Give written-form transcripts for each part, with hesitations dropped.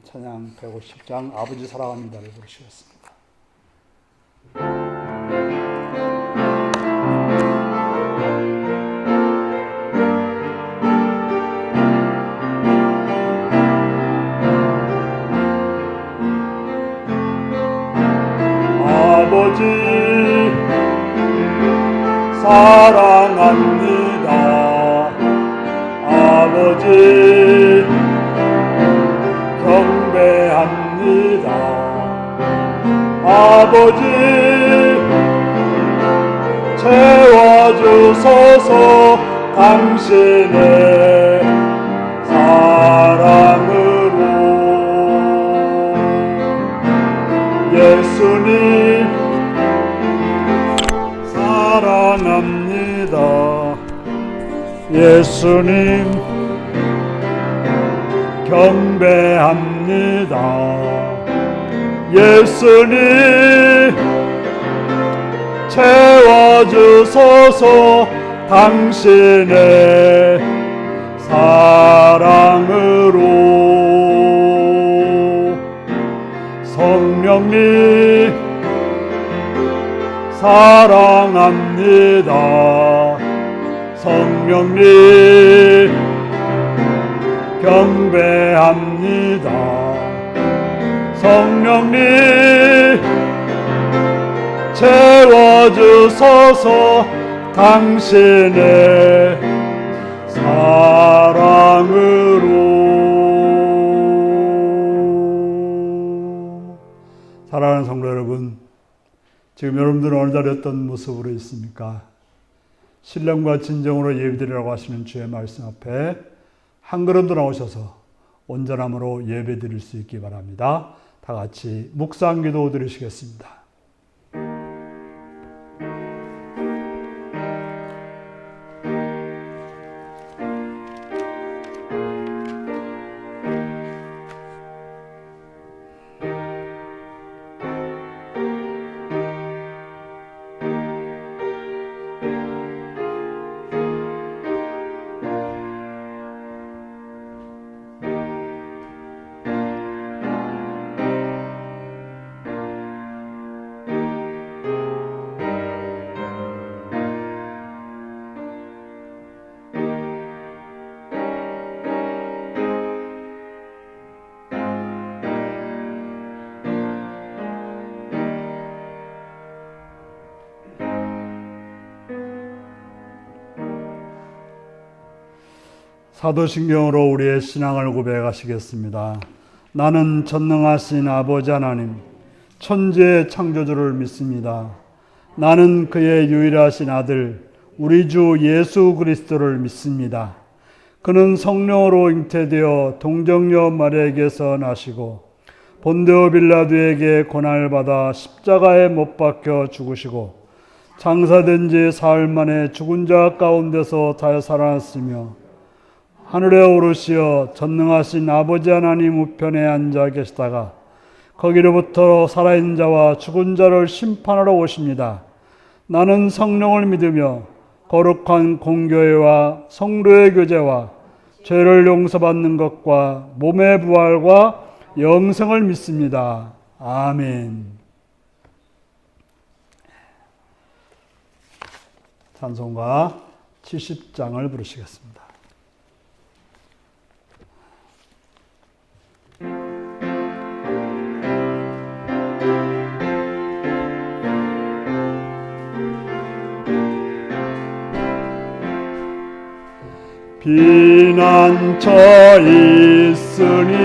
찬양 150장 아버지 사랑합니다를 부르시겠습니다. 아버지 사랑합니다. 아버지 경배합니다. 아버지 채워주소서 당신의 사랑으로. 예수님 사랑합니다. 예수님 경배합니다. 예수님 채워주소서 당신의 사랑으로. 성령님 사랑합니다. 성령님 경배합니다. 성령님 채워주소서 당신의 사랑으로. 사랑하는 성도 여러분, 지금 여러분들은 오늘 자리에 어떤 모습으로 있습니까? 신령과 진정으로 예배드리라고 하시는 주의 말씀 앞에 한 걸음 더 나오셔서 온전함으로 예배드릴 수 있기 바랍니다. 다 같이 묵상 기도 드리시겠습니다. 사도신경으로 우리의 신앙을 고백하시겠습니다. 나는 전능하신 아버지 하나님, 천지의 창조주를 믿습니다. 나는 그의 유일하신 아들, 우리 주 예수 그리스도를 믿습니다. 그는 성령으로 잉태되어 동정녀 마리아에게서 나시고 본디오 빌라도에게 고난을 받아 십자가에 못 박혀 죽으시고 장사된 지 사흘 만에 죽은 자 가운데서 다시 살아났으며 하늘에 오르시어 전능하신 아버지 하나님 우편에 앉아 계시다가 거기로부터 살아있는 자와 죽은 자를 심판하러 오십니다. 나는 성령을 믿으며 거룩한 공교회와 성도의 교제와 죄를 용서받는 것과 몸의 부활과 영생을 믿습니다. 아멘. 찬송가 70장을 부르시겠습니다. 비난처 있으니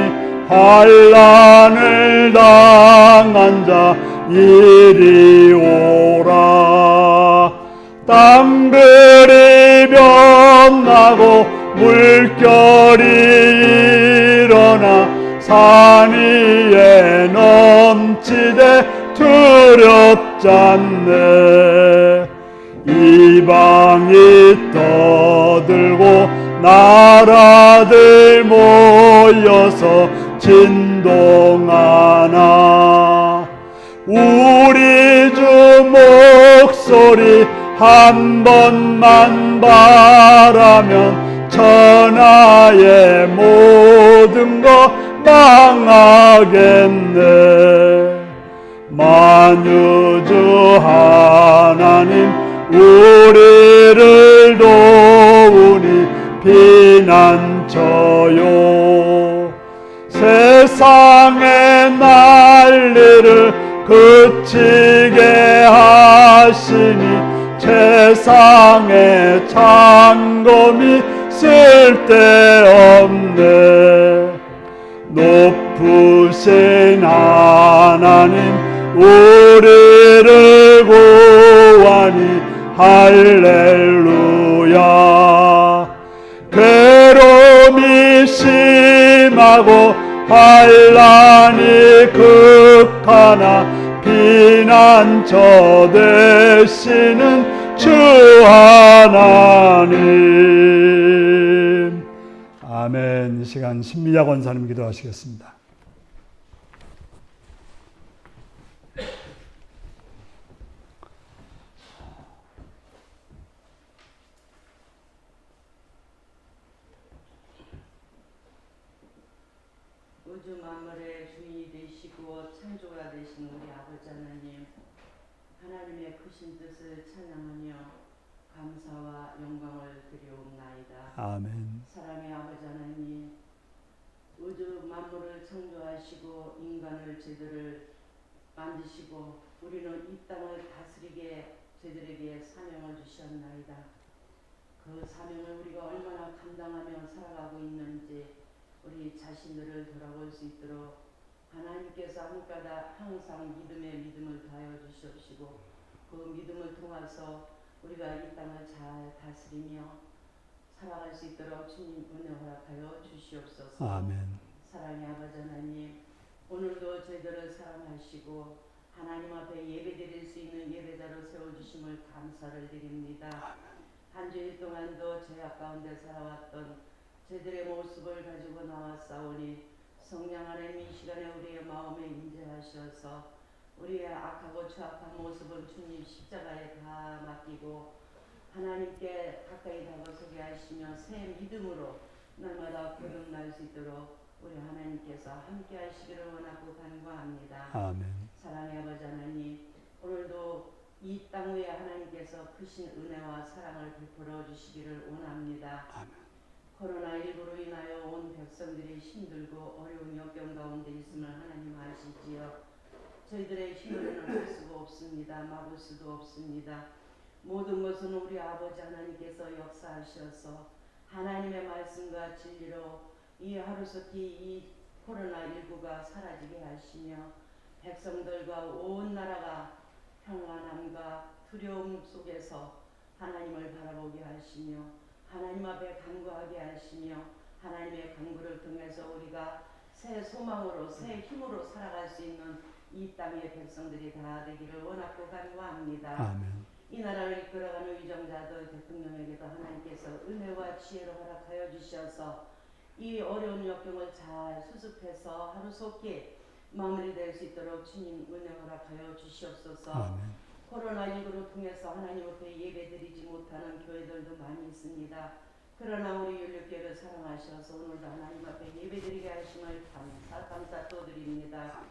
환난을 당한 자 이리 오라. 땅들이 변하고 물결이 일어나 산 위에 넘치되 두렵지 않네. 이방이 떠들고 나라들 모여서 진동하나 우리 주 목소리 한 번만 바라면 천하의 모든 것 망하겠네. 만유주 하나님 우리를 도우니 피난처요. 세상의 난리를 그치게 하시니 세상의 창검이 쓸데없네. 높으신 하나님 우리를 구하니 할렐루야. 괴로움이 심하고 환난이 극하나 피난처 되시는 주 하나님. 아멘. 이 시간 신미자 권사님 기도하시겠습니다. 우주 만물의 주인이 되시고 창조가 되신 우리 아버지 하나님, 하나님의 크신 뜻을 찬양하며 감사와 영광을 드리옵나이다. 아멘. 사랑의 아버지 하나님, 우주 만물을 창조하시고 인간을 저희들을 만드시고 우리는 이 땅을 다스리게 저희들에게 사명을 주셨나이다. 그 사명을 우리가 얼마나 감당하며 살아가고 있는지 우리 자신들을 돌아볼 수 있도록 하나님께서 한가닥 항상 믿음을 다하여 주시옵시고 그 믿음을 통해서 우리가 이 땅을 잘 다스리며 살아갈 수 있도록 주님 은혜 허락하여 주시옵소서. 아멘. 사랑의 아버지 하나님, 오늘도 저희들을 사랑하시고 하나님 앞에 예배드릴 수 있는 예배자로 세워주심을 감사를 드립니다. 한 주일 동안도 죄악 가운데 살아왔던 저희들의 모습을 가지고 나왔사오니 성령 하나님 이 시간에 우리의 마음에 임재하셔서 우리의 악하고 추악한 모습은 주님 십자가에 다 맡기고 하나님께 가까이 다가서게 하시며 새 믿음으로 날마다 거듭날 수 있도록 우리 하나님께서 함께 하시기를 원하고 간구합니다. 아멘. 사랑의 아버지 하나님, 오늘도 이 땅 위에 하나님께서 크신 은혜와 사랑을 베풀어 주시기를 원합니다. 아멘. 코로나19로 인하여 온 백성들이 힘들고 어려운 역경 가운데 있음을 하나님 아시지요. 저희들의 힘으로는 할 수가 없습니다. 막을 수도 없습니다. 모든 것은 우리 아버지 하나님께서 역사하셔서 하나님의 말씀과 진리로 이 하루속히 이 코로나19가 사라지게 하시며 백성들과 온 나라가 평안함과 두려움 속에서 하나님을 바라보게 하시며 하나님 앞에 간구하게 하시며 하나님의 간구를 통해서 우리가 새 소망으로 새 힘으로 살아갈 수 있는 이 땅의 백성들이 다 되기를 원하고 간구합니다. 아멘. 이 나라를 이끌어가는 위정자들 대통령에게도 하나님께서 은혜와 지혜를 허락하여 주셔서 이 어려운 역경을 잘 수습해서 하루속히 마무리될 수 있도록 주님 은혜 허락하여 주시옵소서. 아멘. 코로나19로 통해서 하나님 앞에 예배드리지 못하는 교회들도 많이 있습니다. 그러나 우리 윤리교회를 사랑하셔서 오늘도 하나님 앞에 예배드리게 하심을 감사 또 드립니다.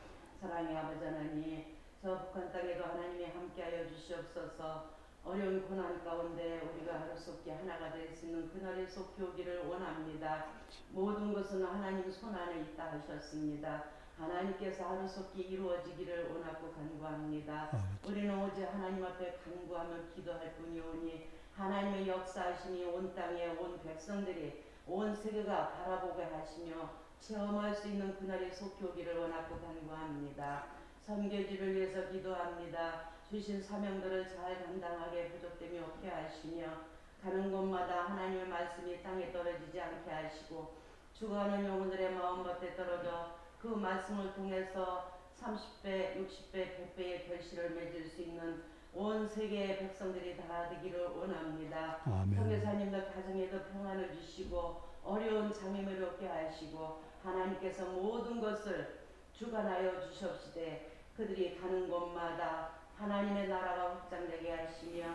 사랑의 아버지 하나님, 저 북한 땅에도 하나님이 함께하여 주시옵소서. 어려운 고난 가운데 우리가 하루속히 하나가 될 수 있는 그날이 속히 오기를 원합니다. 모든 것은 하나님 손 안에 있다 하셨습니다. 하나님께서 하루속히 이루어지기를 원하고 간구합니다. 우리는 오직 하나님 앞에 간구하며 기도할 뿐이오니 하나님의 역사하심이 온 땅에 온 백성들이 온 세계가 바라보게 하시며 체험할 수 있는 그날이 속히 오기를 원하고 간구합니다. 선교지를 위해서 기도합니다. 주신 사명들을 잘 감당하게 부족됨이 없게 하시며 가는 곳마다 하나님의 말씀이 땅에 떨어지지 않게 하시고 죽어가는 영혼들의 마음밭에 떨어져 그 말씀을 통해서 30배, 60배, 100배의 결실을 맺을 수 있는 온 세계의 백성들이 다 되기를 원합니다. 선교사님들 가정에도 평안을 주시고 어려운 장애물을 얻게 하시고 하나님께서 모든 것을 주관하여 주시옵시되 그들이 가는 곳마다 하나님의 나라가 확장되게 하시며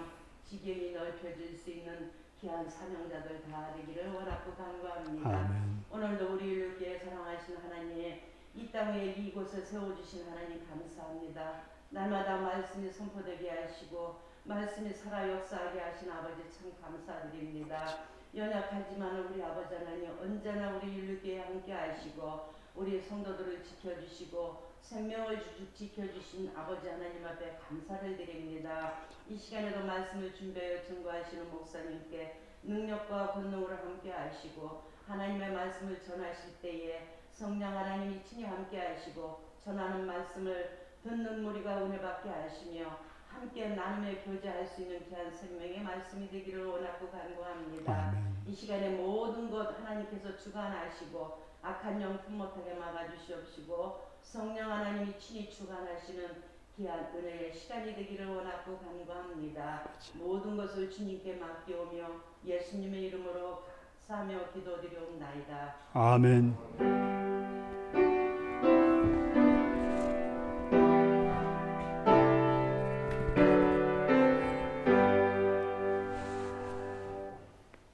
지경이 넓혀질 수 있는 귀한 사명자들 다 되기를 원하고 간구합니다. 아멘. 오늘도 우리 율교에 사랑하신 하나님, 이 땅에 이곳에 세워주신 하나님 감사합니다. 날마다 말씀이 선포되게 하시고 말씀이 살아 역사하게 하신 아버지 참 감사드립니다. 연약하지만 우리 아버지 하나님 언제나 우리 율교에 함께 하시고 우리 성도들을 지켜주시고 생명을 지켜주신 아버지 하나님 앞에 감사를 드립니다. 이 시간에도 말씀을 준비하여 증거하시는 목사님께 능력과 권능으로 함께 하시고 하나님의 말씀을 전하실 때에 성령 하나님이 친히 함께 하시고 전하는 말씀을 듣는 무리가 은혜 받게 하시며 함께 나눔에 교제할 수 있는 귀한 생명의 말씀이 되기를 원하고 간구합니다. 아멘. 이 시간에 모든 것 하나님께서 주관하시고 악한 영품 못하게 막아주시옵시고 성령 하나님이 친히 주관하시는 귀한 은혜의 시간이 되기를 원하고 간구합니다. 모든 것을 주님께 맡기오며 예수님의 이름으로 감사하며 기도드리옵나이다. 아멘.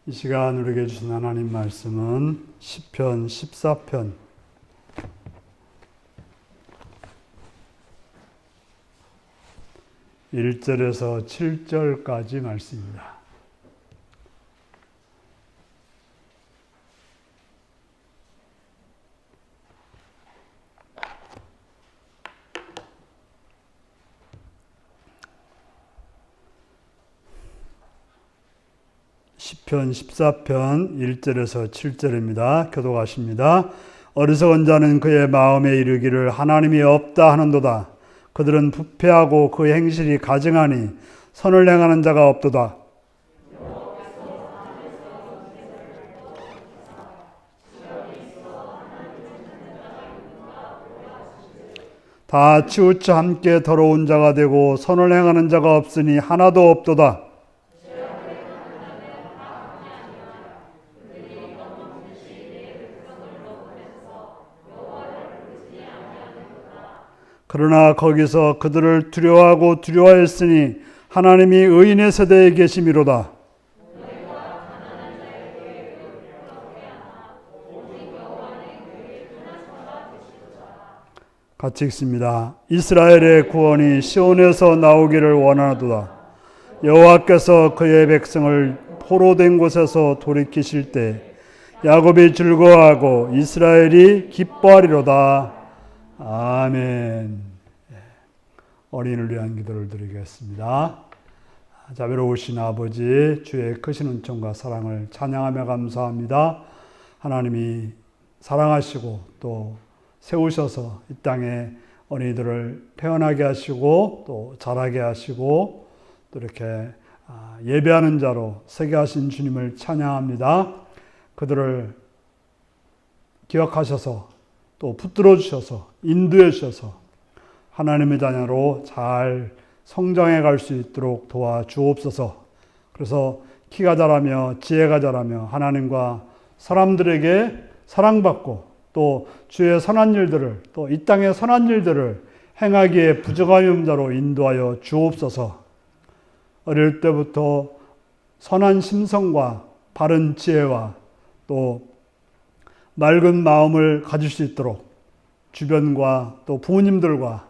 이 시간 우리에게 주신 하나님 말씀은 시편 14편 1절에서 7절까지 말씀입니다. 시편 14편 1절에서 7절입니다. 교독하십니다. 어리석은 자는 그의 마음에 이르기를 하나님이 없다 하는도다. 그들은 부패하고 그 행실이 가증하니 선을 행하는 자가 없도다. 다 치우쳐 함께 더러운 자가 되고 선을 행하는 자가 없으니 하나도 없도다. 그러나 거기서 그들을 두려워하고 두려워했으니 하나님이 의인의 세대에 계심이로다. 같이 읽습니다. 이스라엘의 구원이 시온에서 나오기를 원하도다. 여호와께서 그의 백성을 포로된 곳에서 돌이키실 때 야곱이 즐거워하고 이스라엘이 기뻐하리로다. 아멘. 어린이를 위한 기도를 드리겠습니다. 자비로우신 아버지, 주의 크신 은총과 사랑을 찬양하며 감사합니다. 하나님이 사랑하시고 또 세우셔서 이 땅에 어린이들을 태어나게 하시고 또 자라게 하시고 또 이렇게 예배하는 자로 세게 하신 주님을 찬양합니다. 그들을 기억하셔서 또 붙들어 주셔서 인도해 주셔서 하나님의 자녀로 잘 성장해 갈 수 있도록 도와주옵소서. 그래서 키가 자라며 지혜가 자라며 하나님과 사람들에게 사랑받고 또 주의 선한 일들을 또 이 땅의 선한 일들을 행하기에 부족함이 없는 자로 인도하여 주옵소서. 어릴 때부터 선한 심성과 바른 지혜와 또 맑은 마음을 가질 수 있도록 주변과 또 부모님들과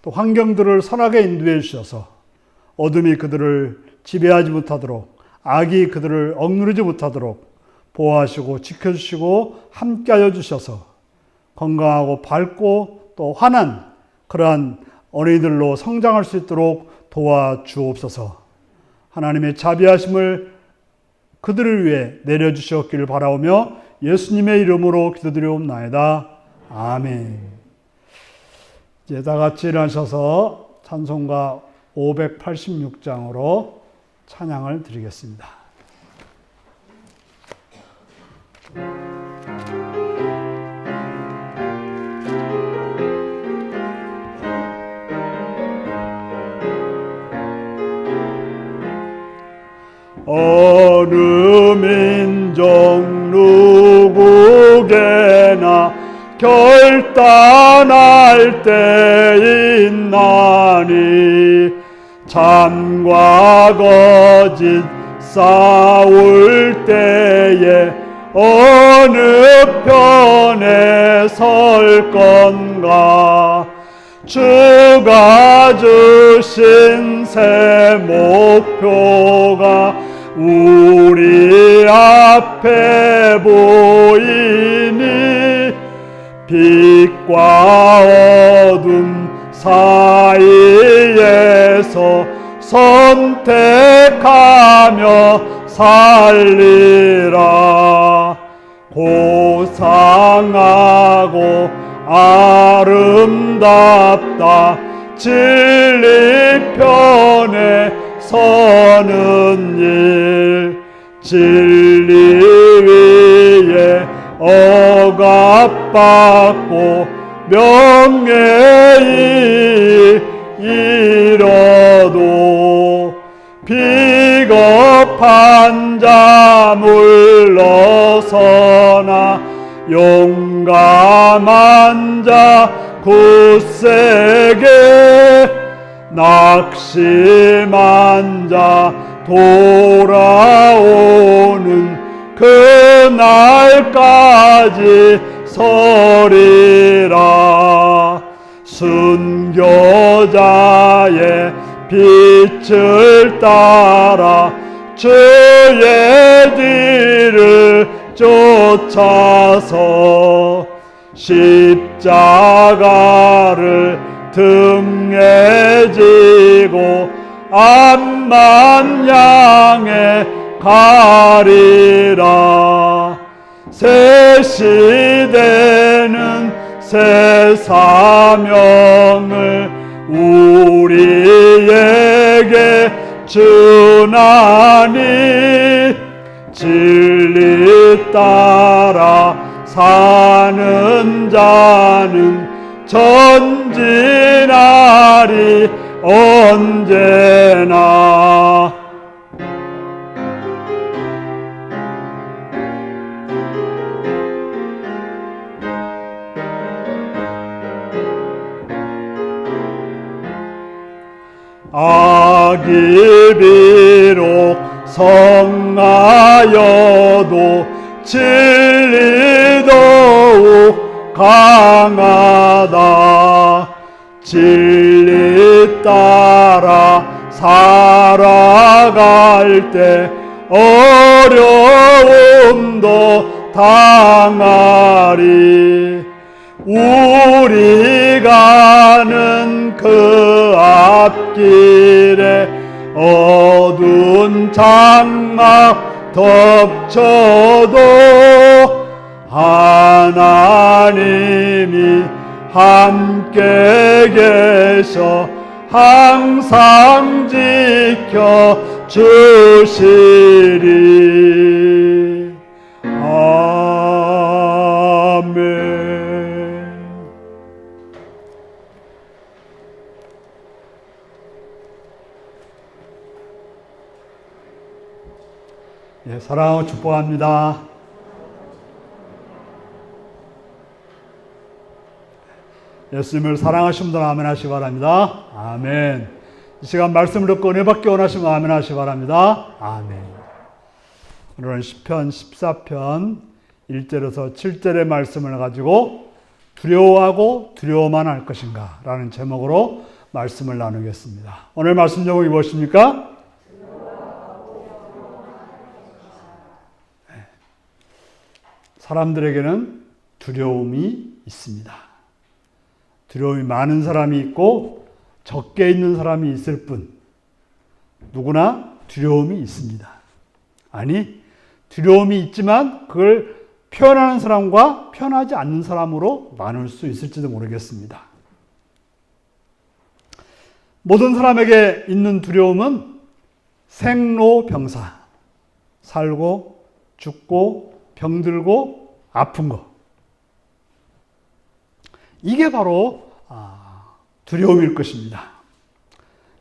또 환경들을 선하게 인도해 주셔서 어둠이 그들을 지배하지 못하도록 악이 그들을 억누르지 못하도록 보호하시고 지켜주시고 함께하여 주셔서 건강하고 밝고 또 환한 그러한 어린이들로 성장할 수 있도록 도와주옵소서. 하나님의 자비하심을 그들을 위해 내려주셨기를 바라오며 예수님의 이름으로 기도드리옵나이다. 아멘. 이제 다 같이 일어나셔서 찬송가 586장으로 찬양을 드리겠습니다. 어느 민족 누구게나 결단할 때 있나니 참과 거짓 싸울 때에 어느 편에 설 건가? 주가 주신 새 목표가 우리 앞에 보이니 빛과 어둠 사이에서 선택하며 살리라. 고상하고 아름답다 진리 편에 서는 일. 진리 위에 억압받고 명예히 잃어도 비겁한 자 물러서나 용감한 자 굳세게 낙심한 자 돌아오는 그날까지 서리라. 순교자의 빛을 따라 주의 뒤를 쫓아서 십자가를 등에 지고 앞만 향해 가리라. 새 시대는 새 사명을 우리에게 주나니 진리 따라 사는 자는 전진하리 언제나. 악이 비록 성하여도 진리 더욱 강하다. 진리 따라 살아갈 때 어려움도 당하리. 우리 가는 그 앞길에 어두운 장막 덮쳐도 하나님이 함께 계셔 항상 지켜 주시리. 아멘. 예, 사랑하고 축복합니다. 예수님을 사랑하시는 분들 아멘 하시기 바랍니다. 아멘. 이 시간 말씀을 듣고 은혜 받기 원하시면 아멘 하시기 바랍니다. 아멘. 오늘은 시편 14편 1절에서 7절의 말씀을 가지고 두려워하고 두려워만 할 것인가 라는 제목으로 말씀을 나누겠습니다. 오늘 말씀 제목이 무엇입니까? 사람들에게는 두려움이 있습니다. 두려움이 많은 사람이 있고 적게 있는 사람이 있을 뿐 누구나 두려움이 있습니다. 아니, 두려움이 있지만 그걸 표현하는 사람과 표현하지 않는 사람으로 나눌 수 있을지도 모르겠습니다. 모든 사람에게 있는 두려움은 생로병사, 살고 죽고 병들고 아픈 거. 이게 바로 두려움일 것입니다.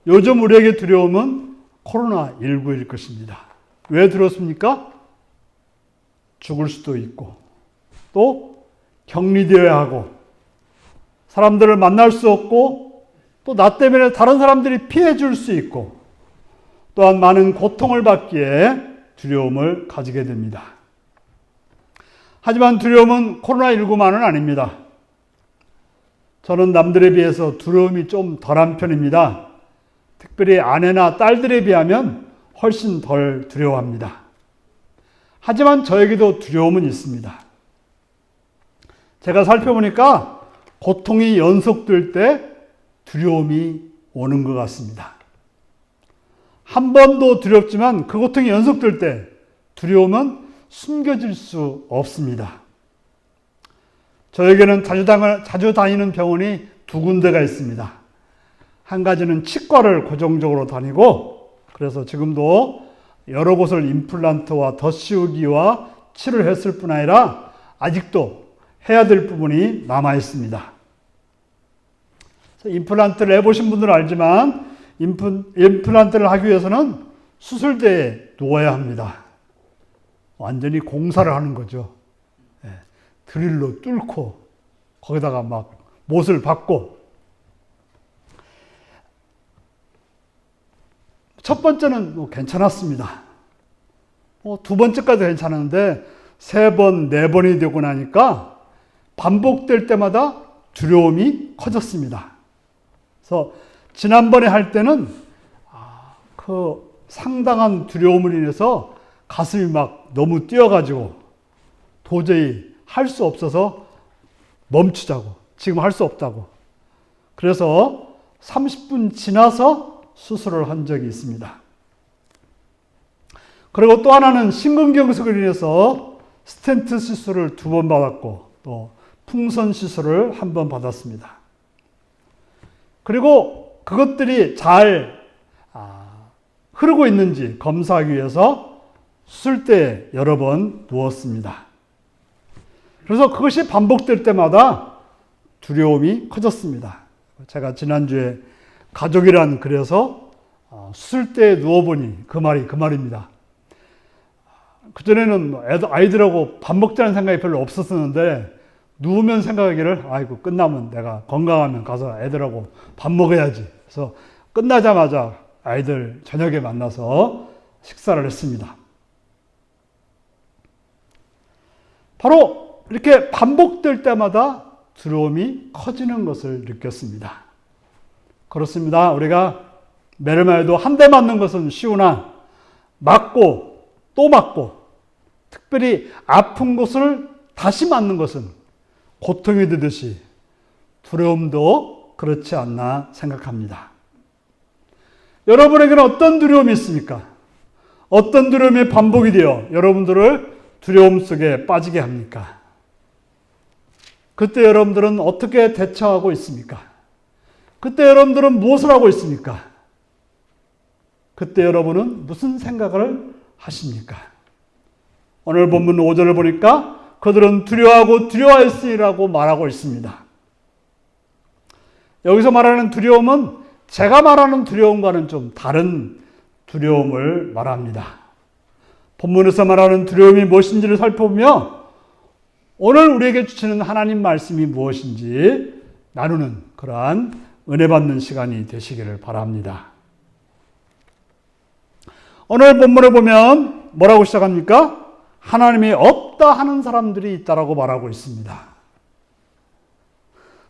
요즘 우리에게 두려움은 코로나19일 것입니다. 왜 두렵습니까? 죽을 수도 있고 또 격리되어야 하고 사람들을 만날 수 없고 또 나 때문에 다른 사람들이 피해 줄 수 있고 또한 많은 고통을 받기에 두려움을 가지게 됩니다. 하지만 두려움은 코로나19만은 아닙니다. 저는 남들에 비해서 두려움이 좀 덜한 편입니다. 특별히 아내나 딸들에 비하면 훨씬 덜 두려워합니다. 하지만 저에게도 두려움은 있습니다. 제가 살펴보니까 고통이 연속될 때 두려움이 오는 것 같습니다. 한 번도 두렵지만 그 고통이 연속될 때 두려움은 숨겨질 수 없습니다. 저에게는 자주 다니는 병원이 두 군데가 있습니다. 한 가지는 치과를 고정적으로 다니고, 그래서 지금도 여러 곳을 임플란트와 덧씌우기와 치료를 했을 뿐 아니라 아직도 해야 될 부분이 남아 있습니다. 임플란트를 해보신 분들은 알지만 임플란트를 하기 위해서는 수술대에 누워야 합니다. 완전히 공사를 하는 거죠. 드릴로 뚫고 거기다가 막 못을 박고, 첫 번째는 괜찮았습니다. 두 번째까지 괜찮았는데 세 번, 네 번이 되고 나니까 반복될 때마다 두려움이 커졌습니다. 그래서 지난번에 할 때는 그 상당한 두려움을 인해서 가슴이 막 너무 뛰어가지고 도저히 할 수 없어서 멈추자고, 지금 할 수 없다고. 그래서 30분 지나서 수술을 한 적이 있습니다. 그리고 또 하나는 심근경색으로 인해서 스텐트 시술을 2번 받았고, 또 풍선 시술을 1번 받았습니다. 그리고 그것들이 잘 흐르고 있는지 검사하기 위해서 수술대에 여러 번 누웠습니다. 그래서 그것이 반복될 때마다 두려움이 커졌습니다. 제가 지난주에 가족이란 글에서 수술대에 누워보니 그 말입니다. 그전에는 아이들하고 밥 먹자는 생각이 별로 없었었는데, 누우면 생각하기를 아이고 끝나면 내가 건강하면 가서 애들하고 밥 먹어야지. 그래서 끝나자마자 아이들 저녁에 만나서 식사를 했습니다. 바로 이렇게 반복될 때마다 두려움이 커지는 것을 느꼈습니다. 그렇습니다. 우리가 매일매일도 한 대 맞는 것은 쉬우나 맞고 또 맞고, 특별히 아픈 곳을 다시 맞는 것은 고통이 되듯이 두려움도 그렇지 않나 생각합니다. 여러분에게는 어떤 두려움이 있습니까? 어떤 두려움이 반복이 되어 여러분들을 두려움 속에 빠지게 합니까? 그때 여러분들은 어떻게 대처하고 있습니까? 그때 여러분들은 무엇을 하고 있습니까? 그때 여러분은 무슨 생각을 하십니까? 오늘 본문 5절을 보니까 그들은 두려워하고 두려워했으리라고 말하고 있습니다. 여기서 말하는 두려움은 제가 말하는 두려움과는 좀 다른 두려움을 말합니다. 본문에서 말하는 두려움이 무엇인지를 살펴보며 오늘 우리에게 주시는 하나님 말씀이 무엇인지 나누는 그러한 은혜 받는 시간이 되시기를 바랍니다. 오늘 본문을 보면 뭐라고 시작합니까? 하나님이 없다 하는 사람들이 있다라고 말하고 있습니다.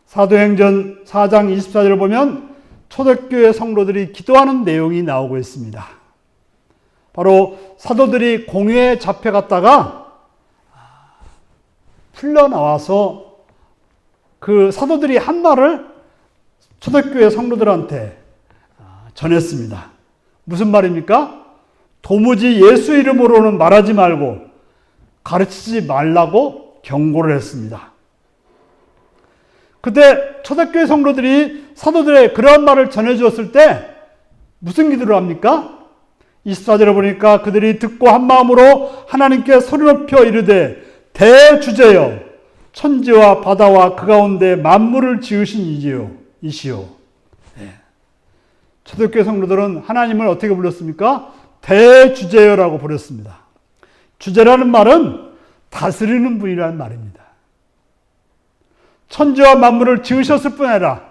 사도행전 4장 24절을 보면 초대교회 성도들이 기도하는 내용이 나오고 있습니다. 바로 사도들이 공회에 잡혀갔다가 풀려나와서 그 사도들이 한 말을 초대교회 성도들한테 전했습니다. 무슨 말입니까? 도무지 예수 이름으로는 말하지 말고 가르치지 말라고 경고를 했습니다. 그때 초대교회 성도들이 사도들의 그러한 말을 전해주었을 때 무슨 기도를 합니까? 24절에 보니까 그들이 듣고 한 마음으로 하나님께 소리 높여 이르되 대주제여 천지와 바다와 그 가운데 만물을 지으신 이시오. 네. 초대교회 성도들은 하나님을 어떻게 불렀습니까? 대주제여라고 부렸습니다. 주제라는 말은 다스리는 분이라는 말입니다. 천지와 만물을 지으셨을 뿐 아니라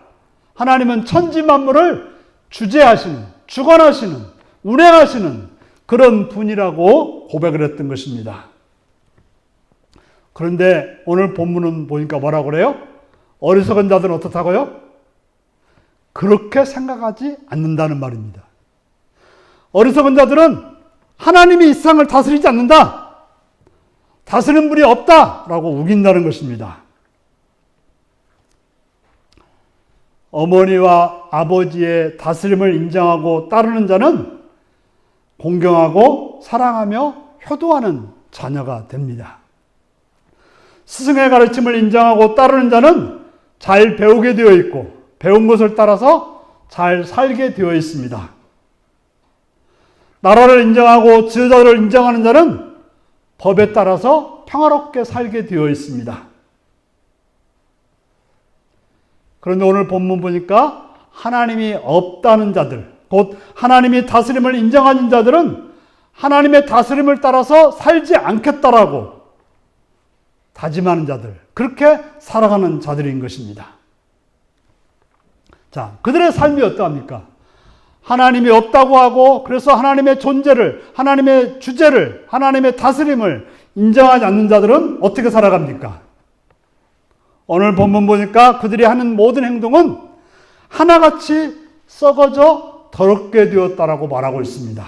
하나님은 천지 만물을 주재하시는, 주관하시는 운행하시는 그런 분이라고 고백을 했던 것입니다. 그런데 오늘 본문은 보니까 뭐라고 그래요? 어리석은 자들은 어떻다고요? 그렇게 생각하지 않는다는 말입니다. 어리석은 자들은 하나님이 이 세상을 다스리지 않는다. 다스리는 분이 없다라고 우긴다는 것입니다. 어머니와 아버지의 다스림을 인정하고 따르는 자는 공경하고 사랑하며 효도하는 자녀가 됩니다. 스승의 가르침을 인정하고 따르는 자는 잘 배우게 되어 있고 배운 것을 따라서 잘 살게 되어 있습니다. 나라를 인정하고 지도자를 인정하는 자는 법에 따라서 평화롭게 살게 되어 있습니다. 그런데 오늘 본문 보니까 하나님이 없다는 자들, 곧 하나님이 다스림을 인정하는 자들은 하나님의 다스림을 따라서 살지 않겠다라고 다짐하는 자들, 그렇게 살아가는 자들인 것입니다. 자, 그들의 삶이 어떠합니까? 하나님이 없다고 하고 그래서 하나님의 존재를, 하나님의 주제를, 하나님의 다스림을 인정하지 않는 자들은 어떻게 살아갑니까? 오늘 본문 보니까 그들이 하는 모든 행동은 하나같이 썩어져 더럽게 되었다라고 말하고 있습니다.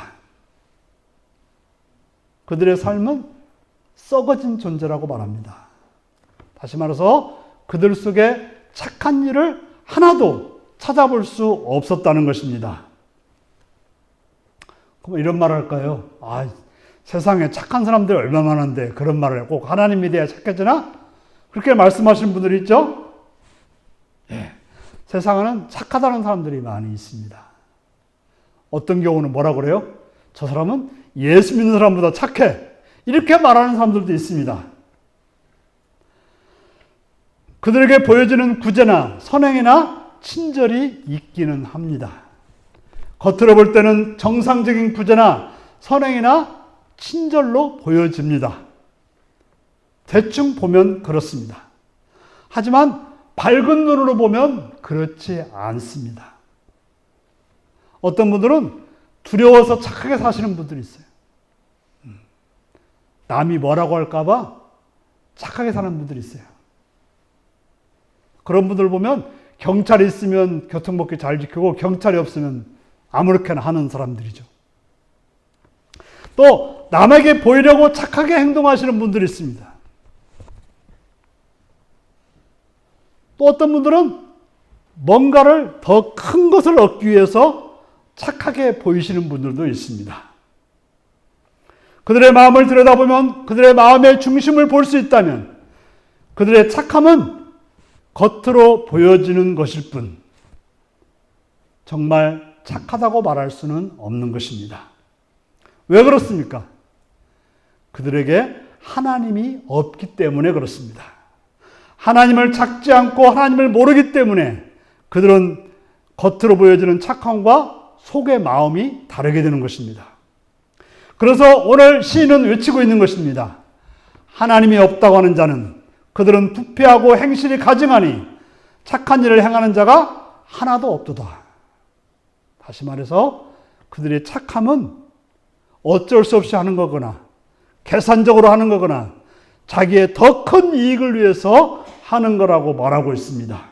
그들의 삶은 썩어진 존재라고 말합니다. 다시 말해서 그들 속에 착한 일을 하나도 찾아볼 수 없었다는 것입니다. 그럼 이런 말을 할까요? 세상에 착한 사람들이 얼마나 많은데 그런 말을 해. 꼭 하나님 믿어야 착해지나? 그렇게 말씀하시는 분들이 있죠? 예. 세상에는 착하다는 사람들이 많이 있습니다. 어떤 경우는 뭐라고 그래요? 저 사람은 예수 믿는 사람보다 착해. 이렇게 말하는 사람들도 있습니다. 그들에게 보여지는 구제나 선행이나 친절이 있기는 합니다. 겉으로 볼 때는 정상적인 구제나 선행이나 친절로 보여집니다. 대충 보면 그렇습니다. 하지만 밝은 눈으로 보면 그렇지 않습니다. 어떤 분들은 두려워서 착하게 사시는 분들이 있어요. 남이 뭐라고 할까봐 착하게 사는 분들이 있어요. 그런 분들 보면 경찰이 있으면 교통법규 잘 지키고 경찰이 없으면 아무렇게나 하는 사람들이죠. 또 남에게 보이려고 착하게 행동하시는 분들이 있습니다. 또 어떤 분들은 뭔가를 더 큰 것을 얻기 위해서 착하게 보이시는 분들도 있습니다. 그들의 마음을 들여다보면 그들의 마음의 중심을 볼 수 있다면 그들의 착함은 겉으로 보여지는 것일 뿐 정말 착하다고 말할 수는 없는 것입니다. 왜 그렇습니까? 그들에게 하나님이 없기 때문에 그렇습니다. 하나님을 찾지 않고 하나님을 모르기 때문에 그들은 겉으로 보여지는 착함과 속의 마음이 다르게 되는 것입니다. 그래서 오늘 시인은 외치고 있는 것입니다. 하나님이 없다고 하는 자는 그들은 부패하고 행실이 가증하니 착한 일을 행하는 자가 하나도 없도다. 다시 말해서 그들의 착함은 어쩔 수 없이 하는 거거나 계산적으로 하는 거거나 자기의 더 큰 이익을 위해서 하는 거라고 말하고 있습니다.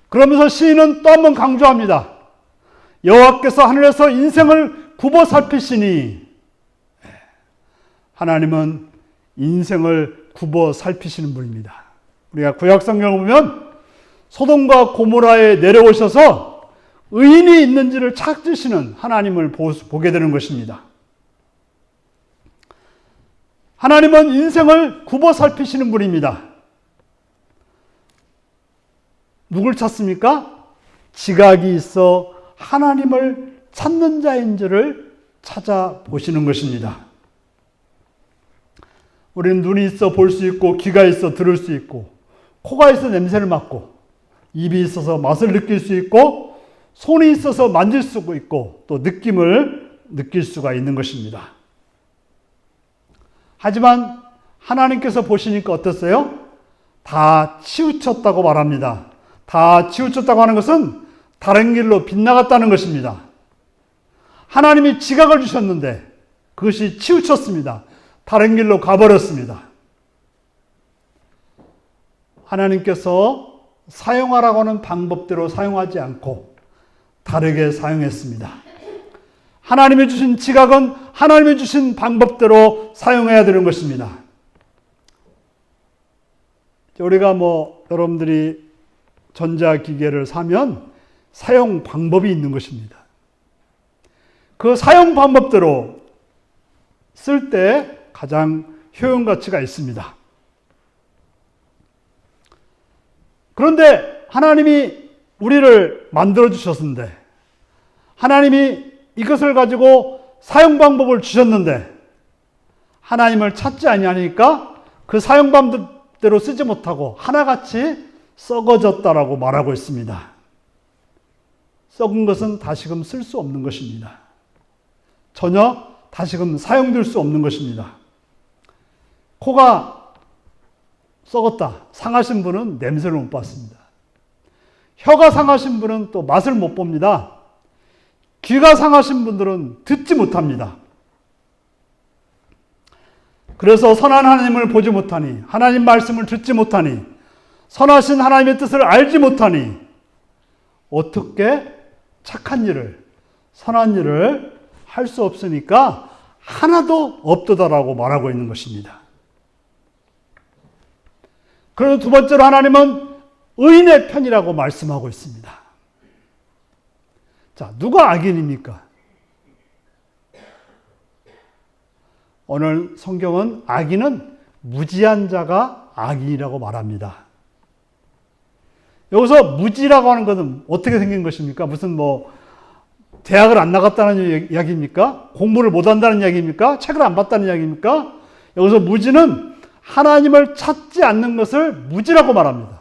그러면서 시인은 또 한 번 강조합니다. 여호와께서 하늘에서 인생을 굽어 살피시니 하나님은 인생을 굽어 살피시는 분입니다. 우리가 구약 성경을 보면 소돔과 고모라에 내려오셔서 의인이 있는지를 찾으시는 하나님을 보게 되는 것입니다. 하나님은 인생을 굽어 살피시는 분입니다. 누굴 찾습니까? 지각이 있어 하나님을 찾는 자인 줄을 찾아보시는 것입니다. 우리는 눈이 있어 볼 수 있고 귀가 있어 들을 수 있고 코가 있어 냄새를 맡고 입이 있어서 맛을 느낄 수 있고 손이 있어서 만질 수 있고 또 느낌을 느낄 수가 있는 것입니다. 하지만 하나님께서 보시니까 어땠어요? 다 치우쳤다고 말합니다. 다 치우쳤다고 하는 것은 다른 길로 빗나갔다는 것입니다. 하나님이 지각을 주셨는데 그것이 치우쳤습니다. 다른 길로 가버렸습니다. 하나님께서 사용하라고 하는 방법대로 사용하지 않고 다르게 사용했습니다. 하나님이 주신 지각은 하나님이 주신 방법대로 사용해야 되는 것입니다. 우리가 여러분들이 전자기계를 사면 사용 방법이 있는 것입니다. 그 사용 방법대로 쓸 때 가장 효용 가치가 있습니다. 그런데 하나님이 우리를 만들어 주셨는데, 하나님이 이것을 가지고 사용 방법을 주셨는데 하나님을 찾지 아니하니까 그 사용 방법대로 쓰지 못하고 하나같이 썩어졌다라고 말하고 있습니다. 썩은 것은 다시금 쓸 수 없는 것입니다. 전혀 다시금 사용될 수 없는 것입니다. 코가 썩었다, 상하신 분은 냄새를 못 맡습니다. 혀가 상하신 분은 또 맛을 못 봅니다. 귀가 상하신 분들은 듣지 못합니다. 그래서 선한 하나님을 보지 못하니, 하나님 말씀을 듣지 못하니, 선하신 하나님의 뜻을 알지 못하니 어떻게 착한 일을, 선한 일을 할 수 없으니까 하나도 없도다라고 말하고 있는 것입니다. 그리고 두 번째로 하나님은 의인의 편이라고 말씀하고 있습니다. 자, 누가 악인입니까? 오늘 성경은 악인은 무지한 자가 악인이라고 말합니다. 여기서 무지라고 하는 것은 어떻게 생긴 것입니까? 무슨 대학을 안 나갔다는 이야기입니까? 공부를 못 한다는 이야기입니까? 책을 안 봤다는 이야기입니까? 여기서 무지는 하나님을 찾지 않는 것을 무지라고 말합니다.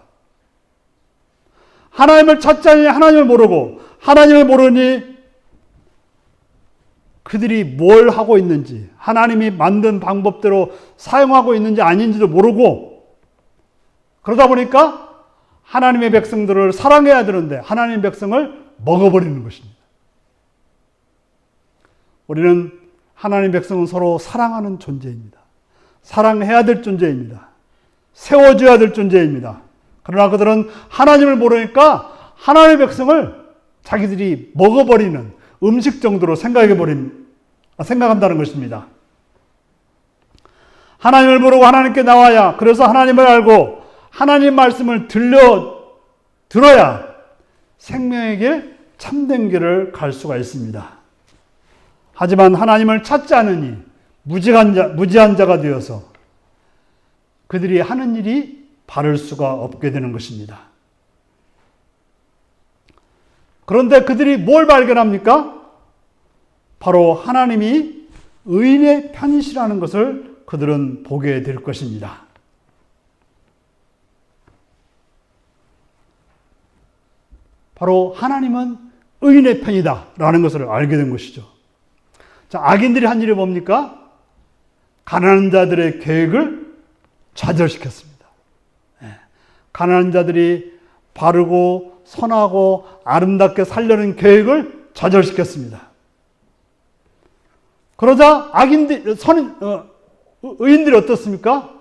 하나님을 찾지 않으니 하나님을 모르고, 하나님을 모르니 그들이 뭘 하고 있는지, 하나님이 만든 방법대로 사용하고 있는지 아닌지도 모르고, 그러다 보니까 하나님의 백성들을 사랑해야 되는데 하나님의 백성을 먹어버리는 것입니다. 우리는 하나님의 백성은 서로 사랑하는 존재입니다. 사랑해야 될 존재입니다. 세워줘야 될 존재입니다. 그러나 그들은 하나님을 모르니까 하나님의 백성을 자기들이 먹어버리는 음식 정도로 생각한다는 것입니다. 하나님을 모르고 하나님께 나와야, 그래서 하나님을 알고 하나님 말씀을 들어야 생명의 길, 참된 길을 갈 수가 있습니다. 하지만 하나님을 찾지 않으니 무지한 자가 되어서 그들이 하는 일이 바를 수가 없게 되는 것입니다. 그런데 그들이 뭘 발견합니까? 바로 하나님이 의인의 편이시라는 것을 그들은 보게 될 것입니다. 바로 하나님은 의인의 편이다라는 것을 알게 된 것이죠. 자, 악인들이 한 일이 뭡니까? 가난한 자들의 계획을 좌절시켰습니다. 가난한 자들이 바르고 선하고 아름답게 살려는 계획을 좌절시켰습니다. 그러자 의인들이 어떻습니까?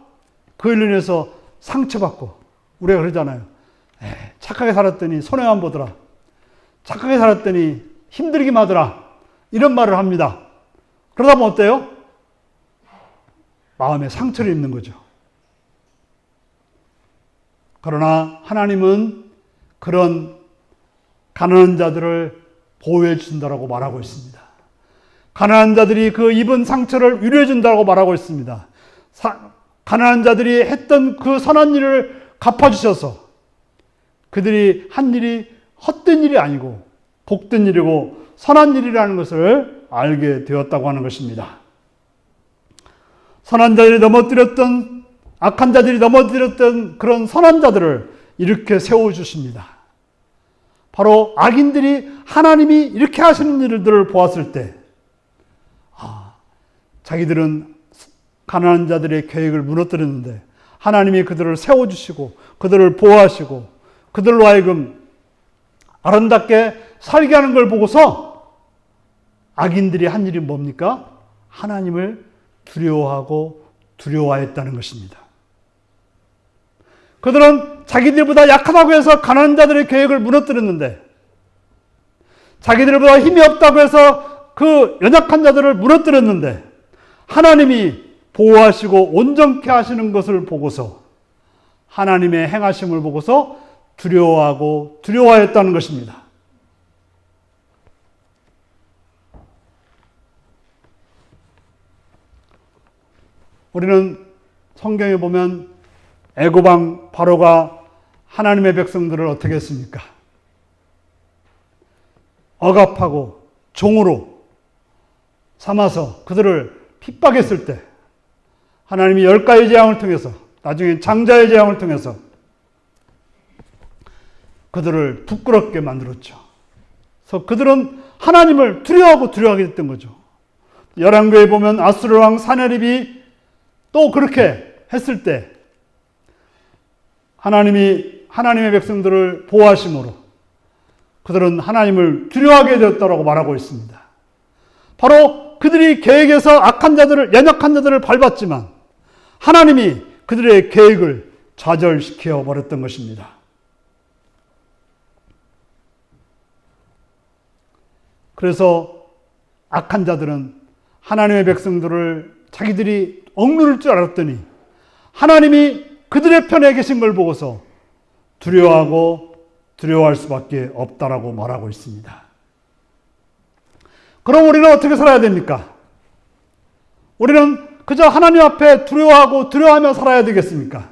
그 일로 인해서 상처받고, 우리가 그러잖아요. 착하게 살았더니 손해만 보더라. 착하게 살았더니 힘들기만 하더라. 이런 말을 합니다. 그러다 보면 어때요? 마음에 상처를 입는 거죠. 그러나 하나님은 그런 가난한 자들을 보호해 준다고 말하고 있습니다. 가난한 자들이 그 입은 상처를 위로해 준다고 말하고 있습니다. 가난한 자들이 했던 그 선한 일을 갚아주셔서 그들이 한 일이 헛된 일이 아니고 복된 일이고 선한 일이라는 것을 알게 되었다고 하는 것입니다. 선한 자들이 넘어뜨렸던, 악한 자들이 넘어뜨렸던 그런 선한 자들을 이렇게 세워주십니다. 바로 악인들이 하나님이 이렇게 하시는 일들을 보았을 때, 자기들은 가난한 자들의 계획을 무너뜨렸는데 하나님이 그들을 세워주시고 그들을 보호하시고 그들로 하여금 아름답게 살게 하는 걸 보고서 악인들이 한 일이 뭡니까? 하나님을 두려워하고 두려워했다는 것입니다. 그들은 자기들보다 약하다고 해서 가난한 자들의 계획을 무너뜨렸는데, 자기들보다 힘이 없다고 해서 그 연약한 자들을 무너뜨렸는데, 하나님이 보호하시고 온전케 하시는 것을 보고서, 하나님의 행하심을 보고서 두려워하고 두려워했다는 것입니다. 우리는 성경에 보면 애고방 바로가 하나님의 백성들을 어떻게 했습니까? 억압하고 종으로 삼아서 그들을 핍박했을 때 하나님이 10가지 재앙을 통해서, 나중에 장자의 재앙을 통해서 그들을 부끄럽게 만들었죠. 그래서 그들은 하나님을 두려워하고 두려워하게 됐던 거죠. 열왕기에 보면 아수르 왕 사냐립이 또 그렇게 했을 때 하나님이 하나님의 백성들을 보호하심으로 그들은 하나님을 두려워하게 되었다고 말하고 있습니다. 바로 그들이 계획에서 악한 자들을, 연약한 자들을 밟았지만 하나님이 그들의 계획을 좌절시켜 버렸던 것입니다. 그래서 악한 자들은 하나님의 백성들을 자기들이 억누를 줄 알았더니 하나님이 그들의 편에 계신 걸 보고서 두려워하고 두려워할 수밖에 없다라고 말하고 있습니다. 그럼 우리는 어떻게 살아야 됩니까? 우리는 그저 하나님 앞에 두려워하고 두려워하며 살아야 되겠습니까?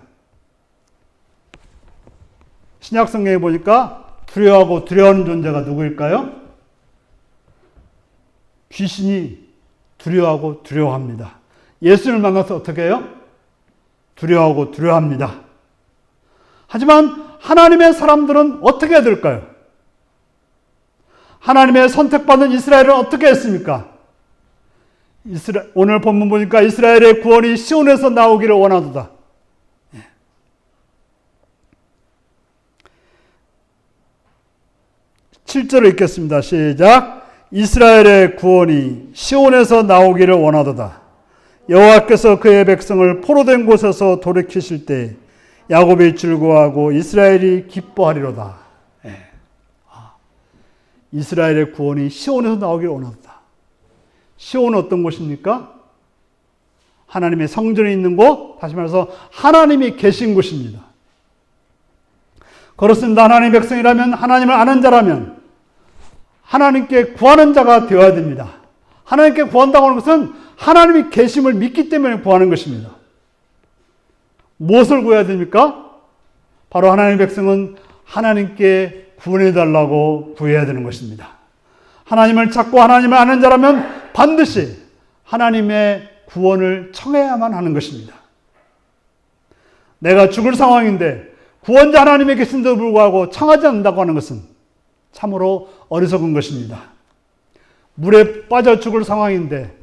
신약 성경에 보니까 두려워하고 두려워하는 존재가 누구일까요? 귀신이 두려워하고 두려워합니다. 예수를 만나서 어떻게 해요? 두려워하고 두려워합니다. 하지만 하나님의 사람들은 어떻게 해야 될까요? 하나님의 선택받은 이스라엘은 어떻게 했습니까? 오늘 본문 보니까 이스라엘의 구원이 시온에서 나오기를 원하도다. 7절을 읽겠습니다. 시작. 이스라엘의 구원이 시온에서 나오기를 원하도다. 여호와께서 그의 백성을 포로된 곳에서 돌이키실 때 야곱이 즐거워하고 이스라엘이 기뻐하리로다. 이스라엘의 구원이 시온에서 나오기를 원하도다. 시온은 어떤 곳입니까? 하나님의 성전이 있는 곳, 다시 말해서 하나님이 계신 곳입니다. 그렇습니다. 하나님의 백성이라면, 하나님을 아는 자라면 하나님께 구하는 자가 되어야 됩니다. 하나님께 구한다고 하는 것은 하나님이 계심을 믿기 때문에 구하는 것입니다. 무엇을 구해야 됩니까? 바로 하나님의 백성은 하나님께 구원해달라고 구해야 되는 것입니다. 하나님을 찾고 하나님을 아는 자라면 반드시 하나님의 구원을 청해야만 하는 것입니다. 내가 죽을 상황인데 구원자 하나님이 계신데도 불구하고 청하지 않는다고 하는 것은 참으로 어리석은 것입니다. 물에 빠져 죽을 상황인데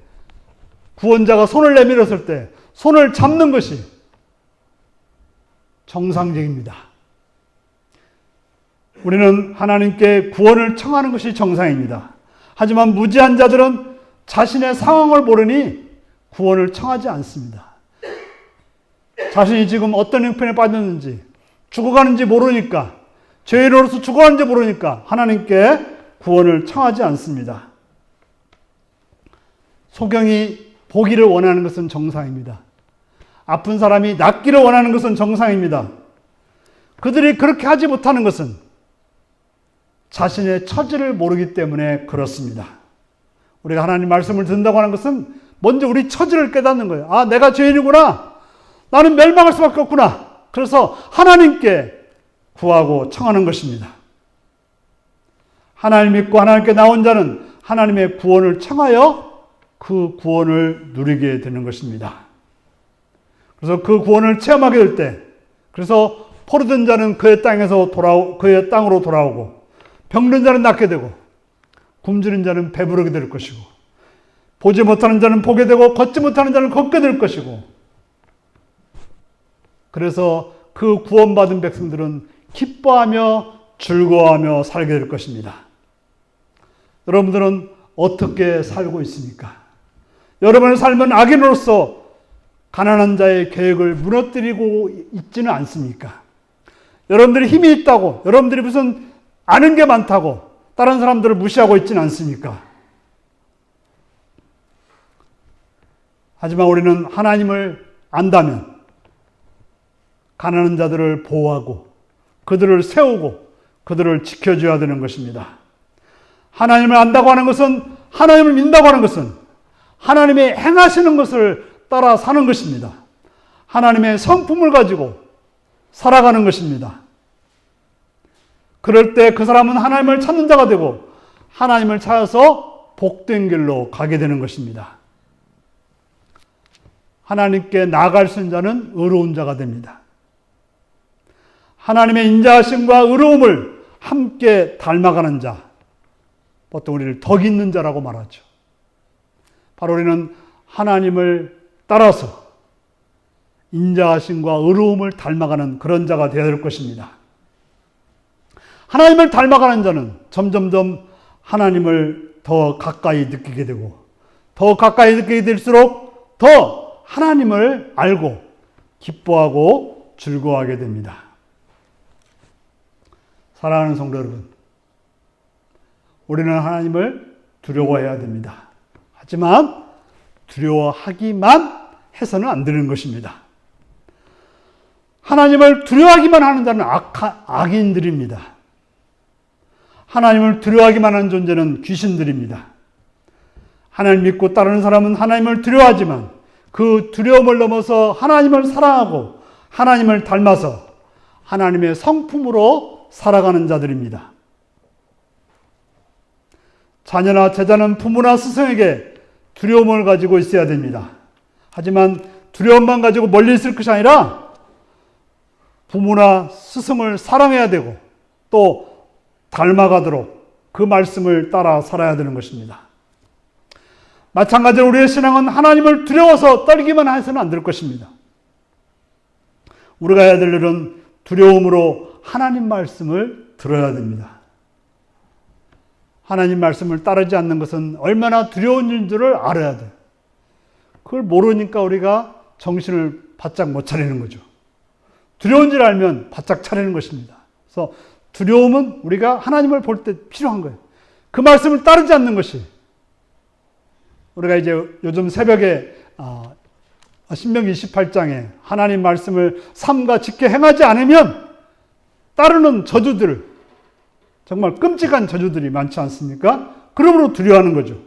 구원자가 손을 내밀었을 때 손을 잡는 것이 정상적입니다. 우리는 하나님께 구원을 청하는 것이 정상입니다. 하지만 무지한 자들은 자신의 상황을 모르니 구원을 청하지 않습니다. 자신이 지금 어떤 형편에 빠졌는지, 죽어가는지 모르니까, 죄인으로서 죽어가는지 모르니까 하나님께 구원을 청하지 않습니다. 소경이 보기를 원하는 것은 정상입니다. 아픈 사람이 낫기를 원하는 것은 정상입니다. 그들이 그렇게 하지 못하는 것은 자신의 처지를 모르기 때문에 그렇습니다. 우리가 하나님 말씀을 듣는다고 하는 것은 먼저 우리 처지를 깨닫는 거예요. 아, 내가 죄인이구나. 나는 멸망할 수밖에 없구나. 그래서 하나님께 구하고 청하는 것입니다. 하나님 믿고 하나님께 나온 자는 하나님의 구원을 청하여 그 구원을 누리게 되는 것입니다. 그래서 그 구원을 체험하게 될 때, 그래서 포로된 자는 그의 그의 땅으로 돌아오고, 병든 자는 낫게 되고, 굶주린 자는 배부르게 될 것이고, 보지 못하는 자는 보게 되고, 걷지 못하는 자는 걷게 될 것이고, 그래서 그 구원받은 백성들은 기뻐하며 즐거워하며 살게 될 것입니다. 여러분들은 어떻게 살고 있습니까? 여러분의 삶은 악인으로서 가난한 자의 계획을 무너뜨리고 있지는 않습니까? 여러분들이 힘이 있다고, 여러분들이 무슨 아는 게 많다고 다른 사람들을 무시하고 있지는 않습니까? 하지만 우리는 하나님을 안다면 가난한 자들을 보호하고 그들을 세우고 그들을 지켜줘야 되는 것입니다. 하나님을 안다고 하는 것은, 하나님을 믿는다고 하는 것은 하나님이 행하시는 것을 따라 사는 것입니다. 하나님의 성품을 가지고 살아가는 것입니다. 그럴 때 그 사람은 하나님을 찾는 자가 되고 하나님을 찾아서 복된 길로 가게 되는 것입니다. 하나님께 나아갈 수 있는 자는 의로운 자가 됩니다. 하나님의 인자하심과 의로움을 함께 닮아가는 자, 보통 우리를 덕 있는 자라고 말하죠. 바로 우리는 하나님을 따라서 인자하심과 의로움을 닮아가는 그런 자가 되어야 될 것입니다. 하나님을 닮아가는 자는 점점점 하나님을 더 가까이 느끼게 되고, 더 가까이 느끼게 될수록 더 하나님을 알고 기뻐하고 즐거워하게 됩니다. 사랑하는 성도 여러분, 우리는 하나님을 두려워해야 됩니다. 하지만 두려워하기만 해서는 안 되는 것입니다. 하나님을 두려워하기만 하는 자는 악인들입니다. 하나님을 두려워하기만 하는 존재는 귀신들입니다. 하나님 믿고 따르는 사람은 하나님을 두려워하지만 그 두려움을 넘어서 하나님을 사랑하고 하나님을 닮아서 하나님의 성품으로 살아가는 자들입니다. 자녀나 제자는 부모나 스승에게 두려움을 가지고 있어야 됩니다. 하지만 두려움만 가지고 멀리 있을 것이 아니라 부모나 스승을 사랑해야 되고 또 닮아가도록 그 말씀을 따라 살아야 되는 것입니다. 마찬가지로 우리의 신앙은 하나님을 두려워서 떨기만 해서는 안 될 것입니다. 우리가 해야 될 일은 두려움으로 하나님 말씀을 들어야 됩니다. 하나님 말씀을 따르지 않는 것은 얼마나 두려운 일인 줄을 알아야 돼요. 그걸 모르니까 우리가 정신을 바짝 못 차리는 거죠. 두려운 줄 알면 바짝 차리는 것입니다. 그래서 두려움은 우리가 하나님을 볼 때 필요한 거예요. 그 말씀을 따르지 않는 것이, 우리가 이제 요즘 새벽에 신명기 28장에 하나님 말씀을 삼가 지켜 행하지 않으면 따르는 저주들, 정말 끔찍한 저주들이 많지 않습니까? 그러므로 두려워하는 거죠.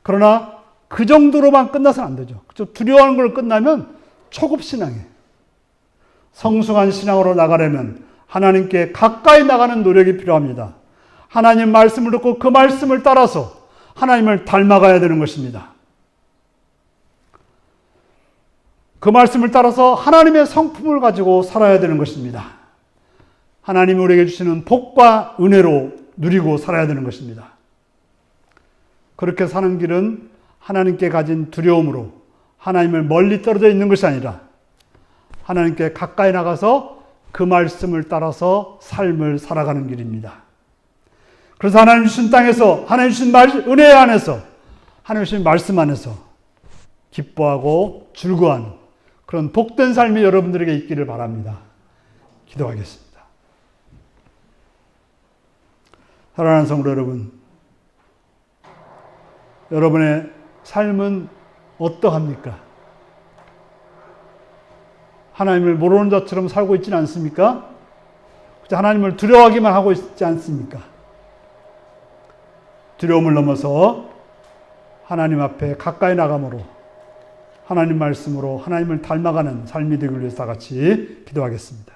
그러나 그 정도로만 끝나서는 안 되죠. 두려워하는 걸 끝나면 초급 신앙이에요. 성숙한 신앙으로 나가려면 하나님께 가까이 나가는 노력이 필요합니다. 하나님 말씀을 듣고 그 말씀을 따라서 하나님을 닮아가야 되는 것입니다. 그 말씀을 따라서 하나님의 성품을 가지고 살아야 되는 것입니다. 하나님이 우리에게 주시는 복과 은혜로 누리고 살아야 되는 것입니다. 그렇게 사는 길은 하나님께 가진 두려움으로 하나님을 멀리 떨어져 있는 것이 아니라 하나님께 가까이 나가서 그 말씀을 따라서 삶을 살아가는 길입니다. 그래서 하나님 주신 땅에서, 하나님 주신 은혜 안에서, 하나님 주신 말씀 안에서 기뻐하고 즐거워하는 그런 복된 삶이 여러분들에게 있기를 바랍니다. 기도하겠습니다. 사랑하는 성도 여러분, 여러분의 삶은 어떠합니까? 하나님을 모르는 자처럼 살고 있지는 않습니까? 하나님을 두려워하기만 하고 있지 않습니까? 두려움을 넘어서 하나님 앞에 가까이 나감으로 하나님 말씀으로 하나님을 닮아가는 삶이 되기 위해서 다 같이 기도하겠습니다.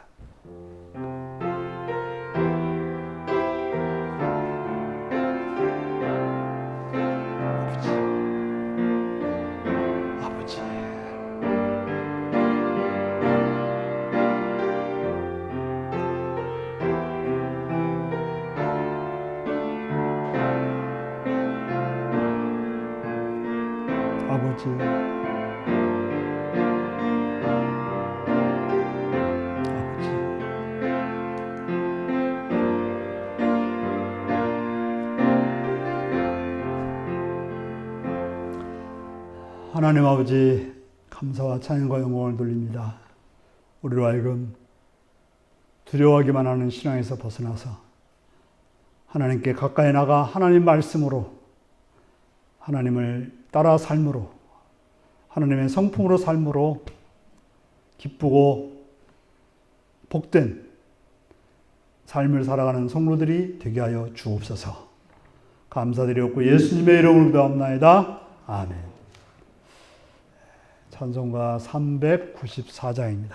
아버지, 하나님 아버지 감사와 찬양과 영광을 돌립니다. 우리로 하여금 두려워하기만 하는 신앙에서 벗어나서 하나님께 가까이 나가 하나님 말씀으로 하나님을 따라 삶으로 하나님의 성품으로 삶으로 기쁘고 복된 삶을 살아가는 성도들이 되게 하여 주옵소서. 감사드리옵고 예수님의 이름으로 기도합나이다. 아멘. 찬송가 394장입니다.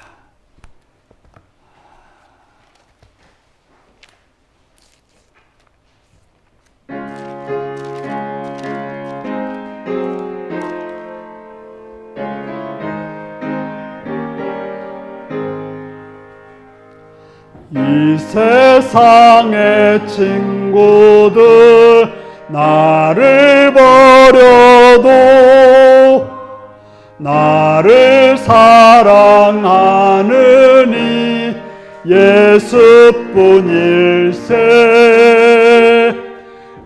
이 세상의 친구들 나를 버려도 나를 사랑하느니 예수뿐일세.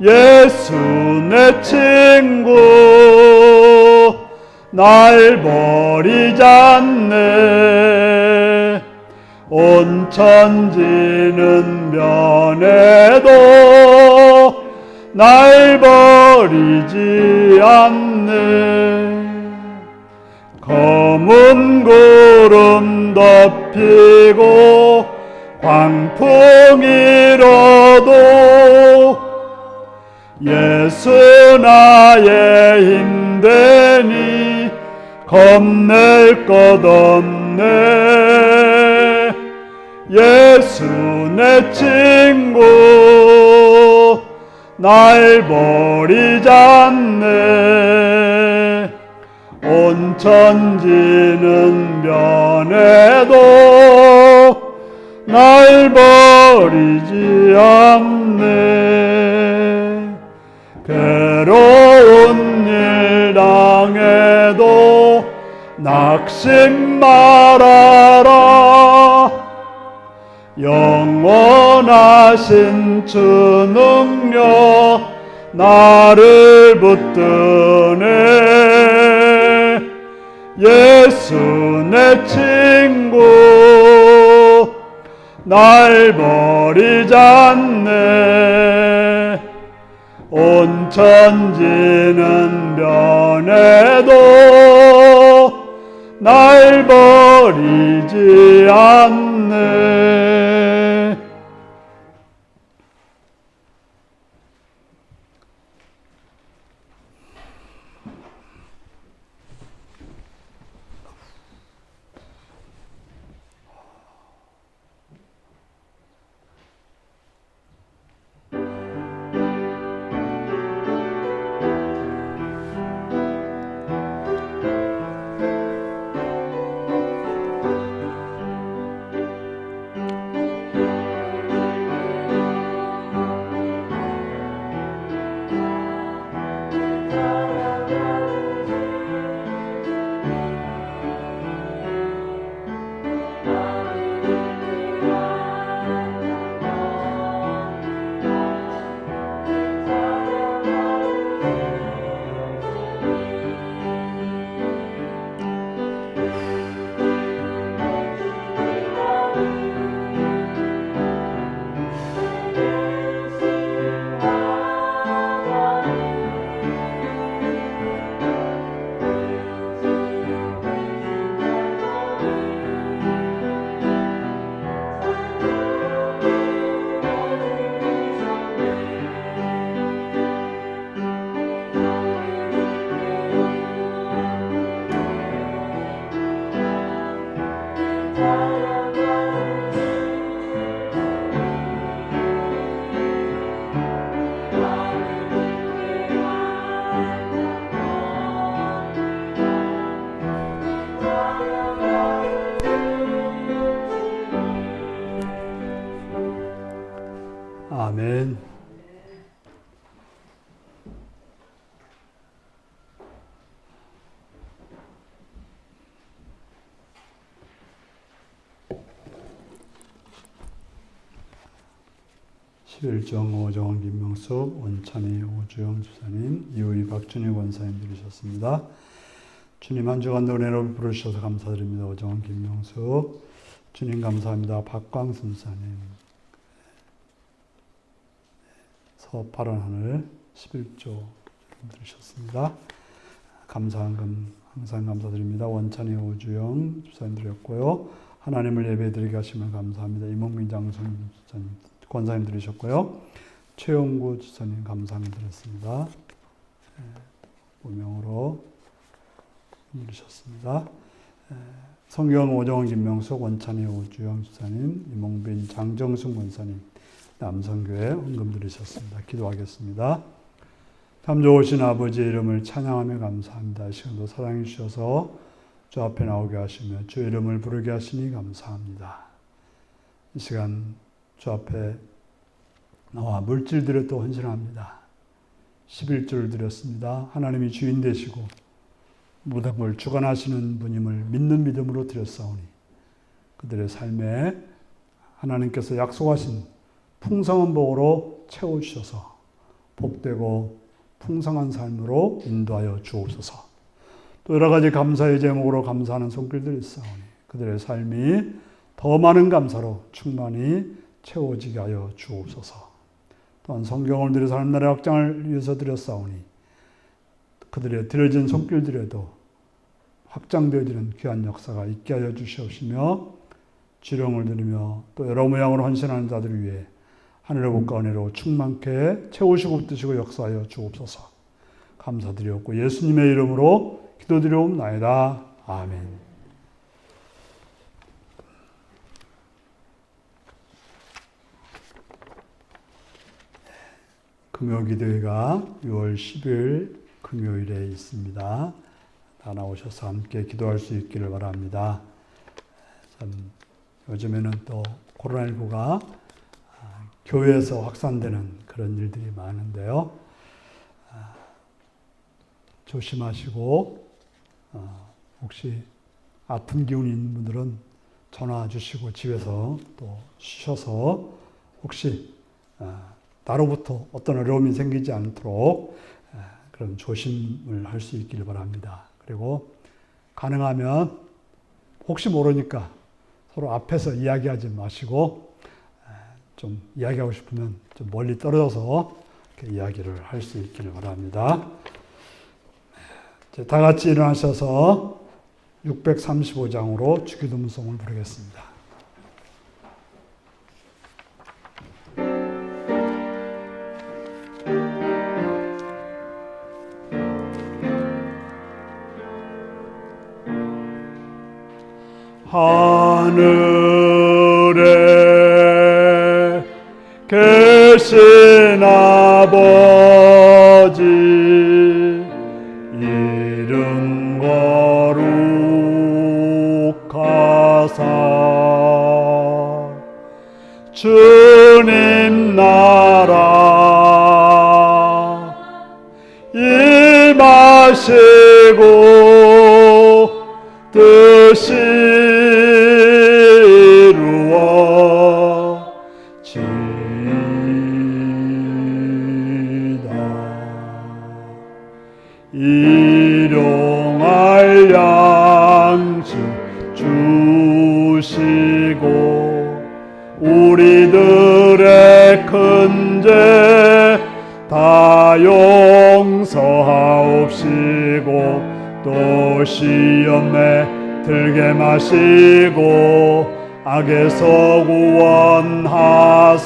예수 내 친구 날 버리지 않네. 온 천지는 변해도 날 버리지 않네. 검은 구름 덮이고 광풍이 일어도 예수 나의 힘되니 겁낼 것 없네. 예수 내 친구 날 버리지 않네. 온 천지는 변해도 날 버리지 않네. 괴로운 일 당해도 낙심 말아라. 영원하신 주 능력 나를 붙드네. 예수 내 친구 날 버리지 않네. 온 천지는 변해도 날 버리지 않네. 아멘. 일정 오정원 김명숙 원찬희 오주영 주사님 이우리 박준희 권사님 들으셨습니다. 주님 한 주간도 은혜로 부르셔서 감사드립니다. 오정원 김명수 주님 감사합니다. 박광순 사님 서파란 하늘 11조 들으셨습니다. 감사한금 항상 감사드립니다. 원찬이 오주영 주사님 드렸고요. 하나님을 예배드리게 하시면 감사합니다. 이몽민 장son 주사님 권사님 들으셨고요. 최영구 주사님 감사함 드렸습니다. 무명으로 들으셨습니다. 성경 오정원 김명숙 원찬이 오주영 주사님 이몽빈 장정숙 권사님 남성교회 헌금 드리셨습니다. 기도하겠습니다. 참 좋으신 아버지의 이름을 찬양하며 감사합니다. 이 시간도 사랑해 주셔서 주 앞에 나오게 하시며 주 이름을 부르게 하시니 감사합니다. 이 시간 주 앞에 나와 물질들에 또 헌신합니다. 11조를 드렸습니다. 하나님이 주인 되시고 모든 걸 주관하시는 분임을 믿는 믿음으로 드렸사오니 그들의 삶에 하나님께서 약속하신 풍성한 복으로 채워주셔서 복되고 풍성한 삶으로 인도하여 주옵소서. 또 여러 가지 감사의 제목으로 감사하는 손길들이 있사오니 그들의 삶이 더 많은 감사로 충만히 채워지게 하여 주옵소서. 또한 성경을 들여서 하나님의 확장을 위해서 드렸사오니 그들의 드려진 손길들에도 확장되어지는 귀한 역사가 있게 하여 주시옵시며 지령을 드리며 또 여러 모양으로 헌신하는 자들을 위해 하늘의 복과 은혜로 충만케 채우시고 뜻이고 역사하여 주옵소서. 감사드리옵고 예수님의 이름으로 기도드리옵나이다. 아멘. 금요기도회가 6월 10일 금요일에 있습니다. 다 나오셔서 함께 기도할 수 있기를 바랍니다. 참 요즘에는 또 코로나19가 교회에서 확산되는 그런 일들이 많은데요. 조심하시고 혹시 아픈 기운이 있는 분들은 전화 주시고 집에서 또 쉬셔서 혹시 나로부터 어떤 어려움이 생기지 않도록 그런 조심을 할 수 있기를 바랍니다. 그리고 가능하면 혹시 모르니까 서로 앞에서 이야기하지 마시고 좀 이야기하고 싶으면 좀 멀리 떨어져서 이렇게 이야기를 할 수 있기를 바랍니다. 다 같이 일어나셔서 635장으로 주기도문송을 부르겠습니다. 하늘에 계신 아버지 이름 거룩하사 주님 나라 임하시고 뜻이 일용할 양식 주시고 우리들의 큰 죄 다 용서하옵시고 또 시험에 들게 마시고 악에서 구원하소서.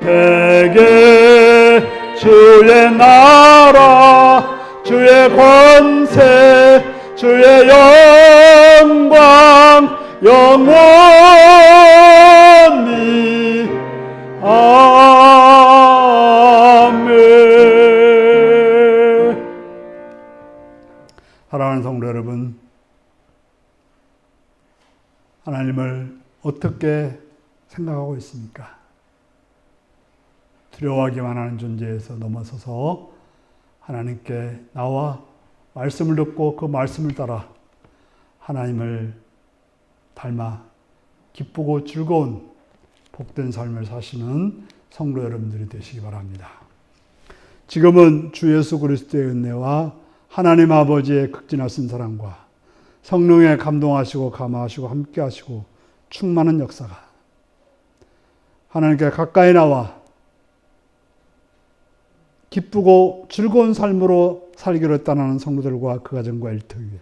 대개 주의 나라 주의 권세 주의 영광 영원히 아멘. 사랑하는 성도 여러분, 하나님을 어떻게 생각하고 있습니까? 두려워하기만 하는 존재에서 넘어서서 하나님께 나와 말씀을 듣고 그 말씀을 따라 하나님을 닮아 기쁘고 즐거운 복된 삶을 사시는 성도 여러분들이 되시기 바랍니다. 지금은 주 예수 그리스도의 은혜와 하나님 아버지의 극진하신 사랑과 성령의 감동하시고 감화하시고 함께하시고 충만한 역사가 하나님께 가까이 나와 기쁘고 즐거운 삶으로 살기로 했다는 성도들과 그 가정과 일터 위에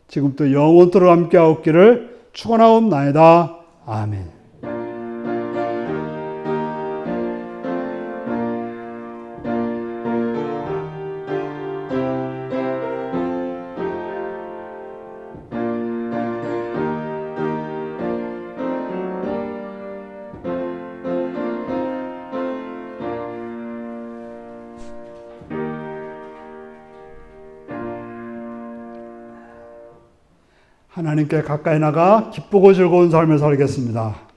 지금부터 영원토록 함께하옵기를 축원하옵나이다. 아멘. 하나님께 가까이 나가 기쁘고 즐거운 삶을 살겠습니다.